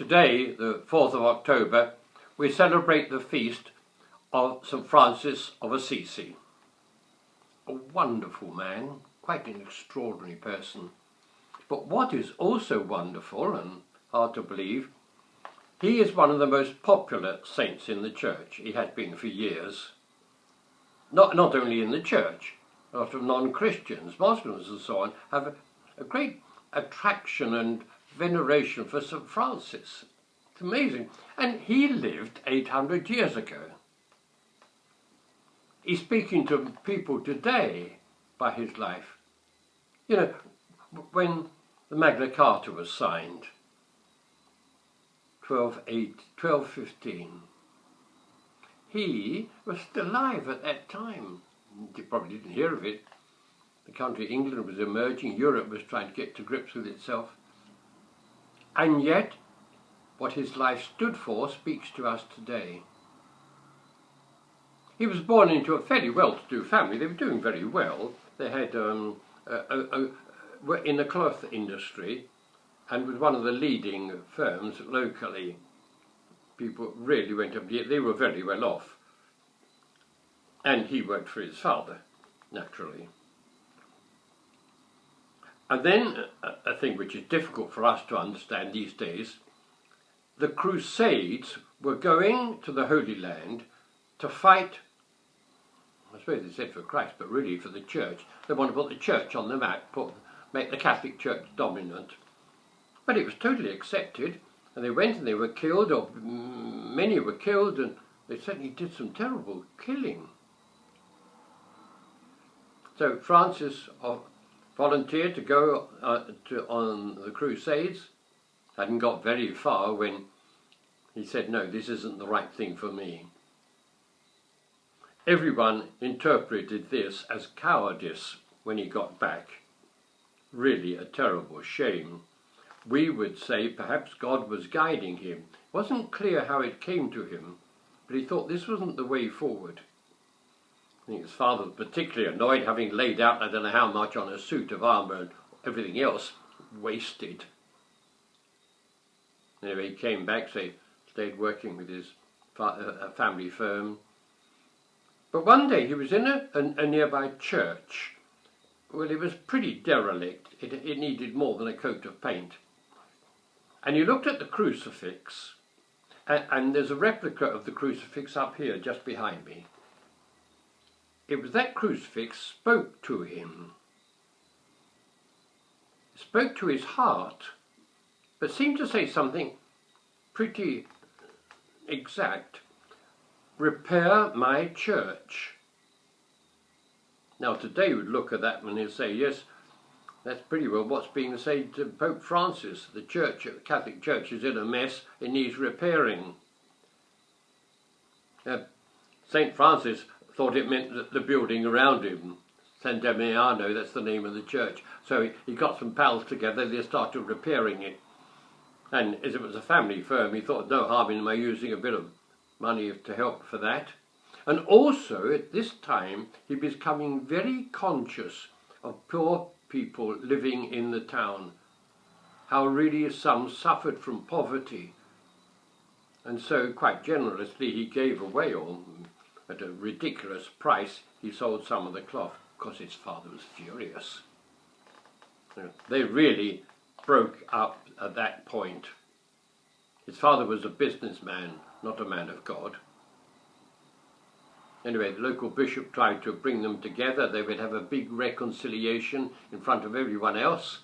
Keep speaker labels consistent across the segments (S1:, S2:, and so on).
S1: Today, the 4th of October, we celebrate the feast of St. Francis of Assisi. A wonderful man, quite an extraordinary person. But what is also wonderful and hard to believe, he is one of the most popular saints in the church. He has been for years. Not only in the church, a lot of non-Christians, Muslims and so on, have a great attraction and veneration for St. Francis. It's amazing. And he lived 800 years ago. He's speaking to people today by his life. You know, when the Magna Carta was signed, 1215, he was still alive at that time. You probably didn't hear of it. The country England was emerging, Europe was trying to get to grips with itself. And yet, what his life stood for speaks to us today. He was born into a fairly well-to-do family. They were doing very well. They had were in the cloth industry and was one of the leading firms locally. People really went up. They were very well off. And he worked for his father, naturally. And then, a thing which is difficult for us to understand these days, the Crusades were going to the Holy Land to fight, I suppose they said for Christ, but really for the church. They want to put the church on the map, make the Catholic Church dominant. But it was totally accepted, and they went and they were killed, or many were killed, and they certainly did some terrible killing. So Francis volunteered to go on the Crusades, hadn't got very far when he said, no, this isn't the right thing for me. Everyone interpreted this as cowardice when he got back. Really a terrible shame. We would say perhaps God was guiding him. It wasn't clear how it came to him, but he thought this wasn't the way forward. I think his father was particularly annoyed, having laid out I don't know how much on a suit of armour and everything else, wasted. Anyway, he came back, stayed working with his family firm. But one day he was in a nearby church. Well, it was pretty derelict. It needed more than a coat of paint. And he looked at the crucifix, and there's a replica of the crucifix up here, just behind me. It was that crucifix spoke to him. It spoke to his heart, but seemed to say something pretty exact. Repair my church. Now today we'd look at that and he'd say, yes, that's pretty well what's being said to Pope Francis. The church, the Catholic Church, is in a mess, it needs repairing. St. Francis thought it meant that the building around him, San Damiano, that's the name of the church. So he got some pals together, they started repairing it. And as it was a family firm, he thought no harm in my using a bit of money to help for that. And also, at this time, he was becoming very conscious of poor people living in the town, how really some suffered from poverty. And so, quite generously, he gave away, or at a ridiculous price, he sold some of the cloth, because his father was furious. They really broke up at that point. His father was a businessman, not a man of God. Anyway, the local bishop tried to bring them together. They would have a big reconciliation in front of everyone else.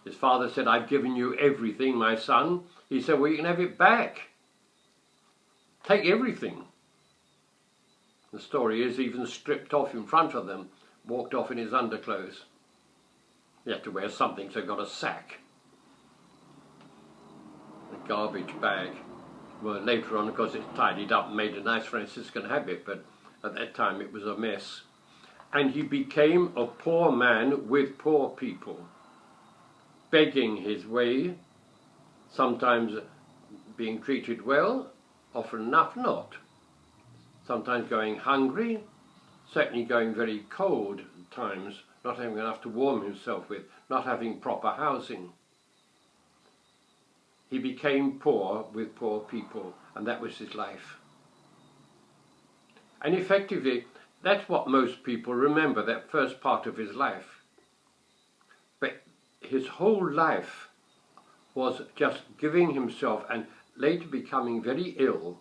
S1: His father said, I've given you everything, my son. He said, well, you can have it back. Take everything. The story is even stripped off in front of them, walked off in his underclothes. He had to wear something, so he got a sack. A garbage bag. Well, later on, of course, it's tidied up and made a nice Franciscan habit, but at that time it was a mess. And he became a poor man with poor people, begging his way, sometimes being treated well, often enough not. Sometimes going hungry, certainly going very cold at times, not having enough to warm himself with, not having proper housing. he became poor with poor people, and that was his life. And effectively, that's what most people remember, that first part of his life. But his whole life was just giving himself, and later becoming very ill.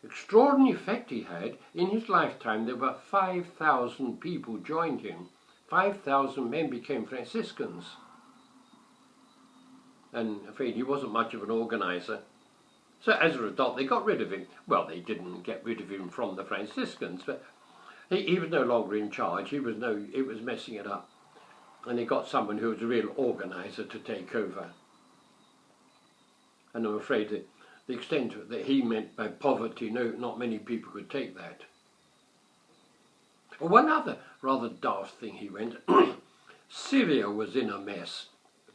S1: Extraordinary effect he had. In his lifetime, there were 5,000 people joined him. 5,000 men became Franciscans. And I'm afraid he wasn't much of an organizer. So as a result, they got rid of him. Well, they didn't get rid of him from the Franciscans, but he was no longer in charge. It was messing it up. And they got someone who was a real organizer to take over. And I'm afraid that the extent that he meant by poverty, not many people could take that. One other rather daft thing he went, Syria was in a mess,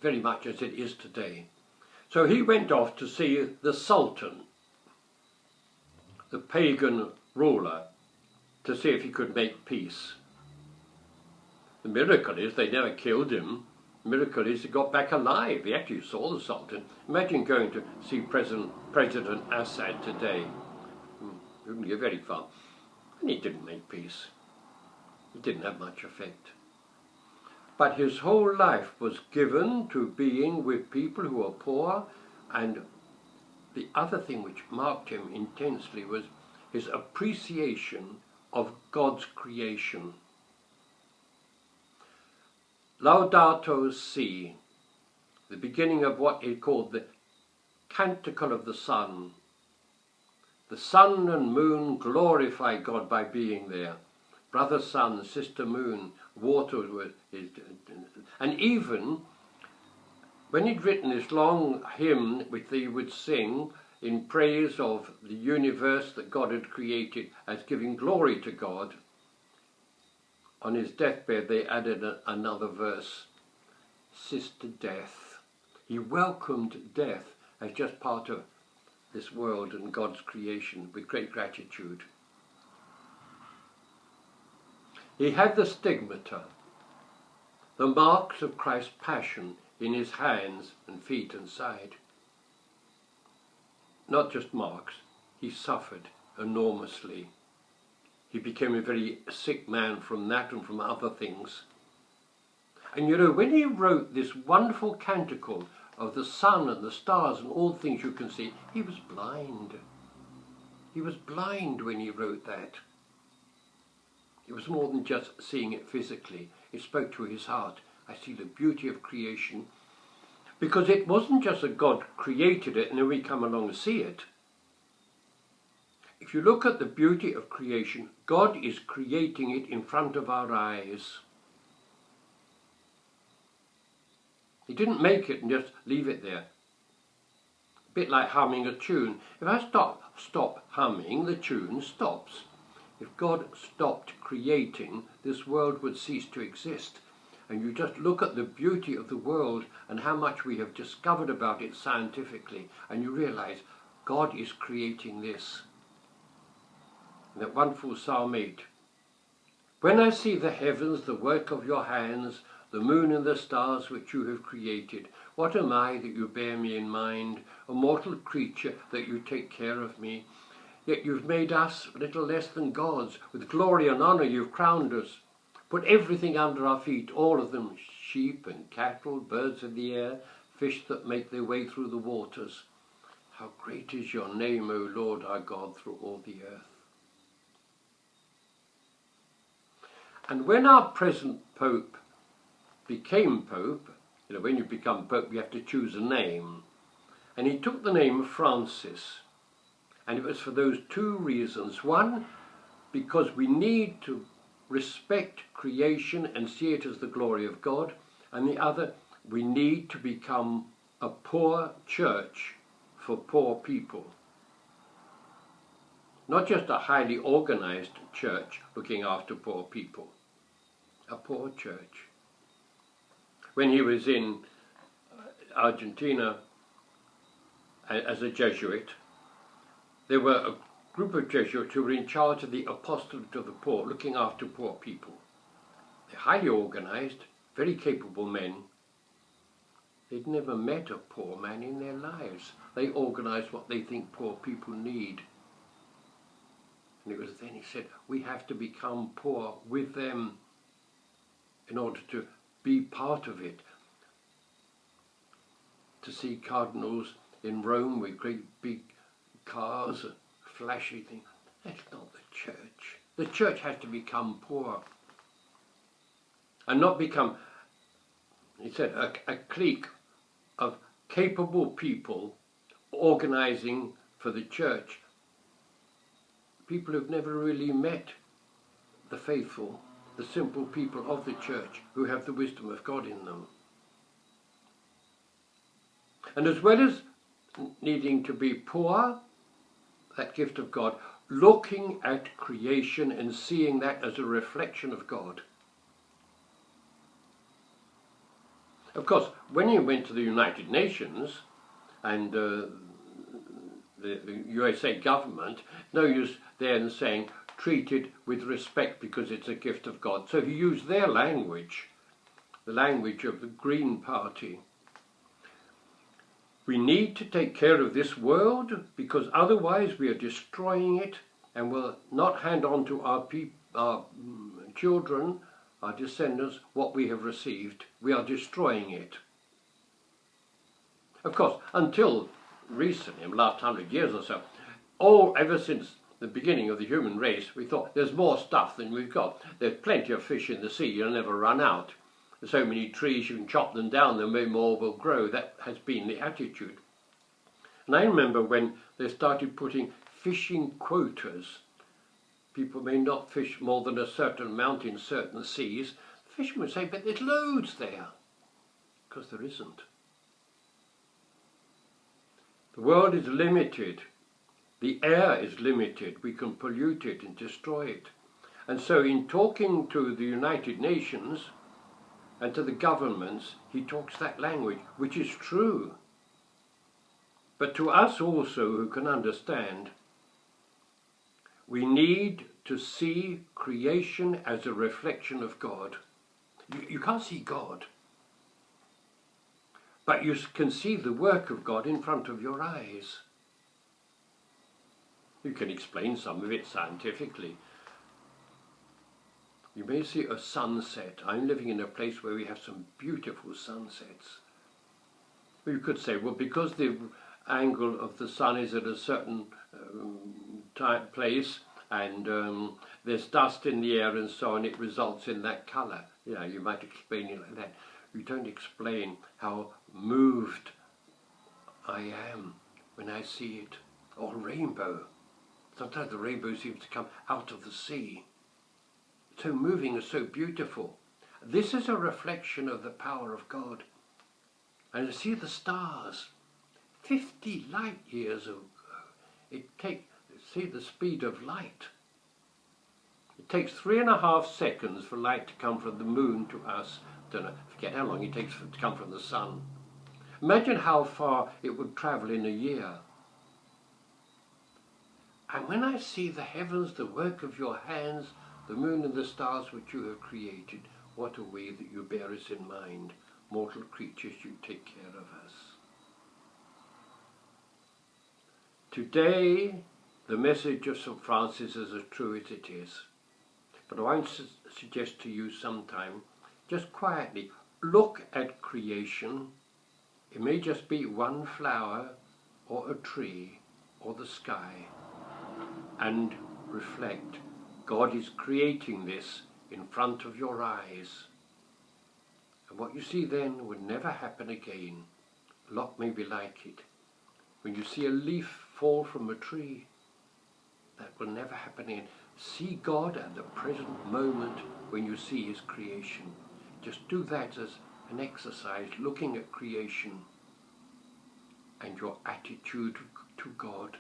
S1: very much as it is today. So he went off to see the Sultan, the pagan ruler, to see if he could make peace. The miracle is they never killed him. The miracle is he got back alive. He actually saw the Sultan. Imagine going to see President Assad today. Wouldn't get very far. And he didn't make peace. It didn't have much effect. But his whole life was given to being with people who were poor, and the other thing which marked him intensely was his appreciation of God's creation. Laudato Si, the beginning of what he called the Canticle of the Sun. The sun and moon glorify God by being there. Brother sun, sister moon, water, and even when he'd written this long hymn which he would sing in praise of the universe that God had created as giving glory to God, on his deathbed they added another verse, Sister Death. He welcomed death as just part of this world and God's creation with great gratitude. He had the stigmata, the marks of Christ's passion in his hands and feet and side. Not just marks, he suffered enormously. He became a very sick man from that and from other things. And you know, when he wrote this wonderful canticle of the sun and the stars and all things you can see, he was blind. He was blind when he wrote that. It was more than just seeing it physically. It spoke to his heart. I see the beauty of creation. Because it wasn't just that God created it and then we come along and see it. If you look at the beauty of creation, God is creating it in front of our eyes. He didn't make it and just leave it there. A bit like humming a tune. If I stop humming, the tune stops. If God stopped creating, this world would cease to exist. And you just look at the beauty of the world and how much we have discovered about it scientifically, and you realize God is creating this. And that wonderful Psalm 8. When I see the heavens, the work of your hands, the moon and the stars which you have created, what am I that you bear me in mind, a mortal creature that you take care of me? Yet you've made us little less than gods. With glory and honour you've crowned us. Put everything under our feet, all of them, sheep and cattle, birds of the air, fish that make their way through the waters. How great is your name, O Lord our God, through all the earth. And when our present Pope became Pope, you know, when you become Pope you have to choose a name, and he took the name Francis. And it was for those two reasons. One, because we need to respect creation and see it as the glory of God. And the other, we need to become a poor church for poor people. Not just a highly organized church looking after poor people. A poor church. When he was in Argentina as a Jesuit, there were a group of Jesuits who were in charge of the apostolate of the poor, looking after poor people. They're highly organized, very capable men. They'd never met a poor man in their lives. They organised what they think poor people need. And it was then he said, we have to become poor with them in order to be part of it. To see cardinals in Rome with great big cars, flashy things, that's not the church. The church has to become poor. And not become, he said, a clique of capable people organising for the church. People who've never really met the faithful, the simple people of the church who have the wisdom of God in them. And as well as needing to be poor, that gift of God, looking at creation and seeing that as a reflection of God. Of course, when he went to the United Nations and the USA government, no use then saying treat it with respect because it's a gift of God. So he used their language, the language of the Green Party. We need to take care of this world because otherwise we are destroying it and will not hand on to our children, our descendants, what we have received. We are destroying it. Of course, until recently, in the last 100 years or so, ever since the beginning of the human race, we thought there's more stuff than we've got. There's plenty of fish in the sea, you'll never run out. There's so many trees, you can chop them down, then more will grow. That has been the attitude. And I remember when they started putting fishing quotas. People may not fish more than a certain amount in certain seas. The fishermen say, but there's loads there. Because there isn't. The world is limited. The air is limited. We can pollute it and destroy it. And so in talking to the United Nations and to the governments, he talks that language, which is true. But to us also who can understand, we need to see creation as a reflection of God. You can't see God, but you can see the work of God in front of your eyes. You can explain some of it scientifically. You may see a sunset. I'm living in a place where we have some beautiful sunsets. You could say, well, because the angle of the sun is at a certain place and there's dust in the air and so on, it results in that colour. Yeah, you might explain it like that. You don't explain how moved I am when I see it. Or rainbow. Sometimes the rainbow seems to come out of the sea. It's so moving and so beautiful. This is a reflection of the power of God. And to see the stars, 50 light years ago, see the speed of light. It takes 3.5 seconds for light to come from the moon to us. Forget how long it takes to come from the sun. Imagine how far it would travel in a year. And when I see the heavens, the work of your hands, the moon and the stars which you have created, what a way that you bear us in mind. Mortal creatures, you take care of us. Today, the message of St. Francis is as true as it is. But I want to suggest to you sometime, just quietly, look at creation. It may just be one flower or a tree or the sky. And reflect, God is creating this in front of your eyes. And what you see then would never happen again. A lot may be like it. When you see a leaf fall from a tree, that will never happen again. See God at the present moment when you see his creation. Just do that as an exercise, looking at creation and your attitude to God.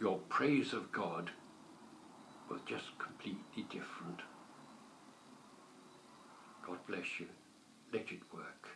S1: Your praise of God was just completely different. God bless you. Let it work.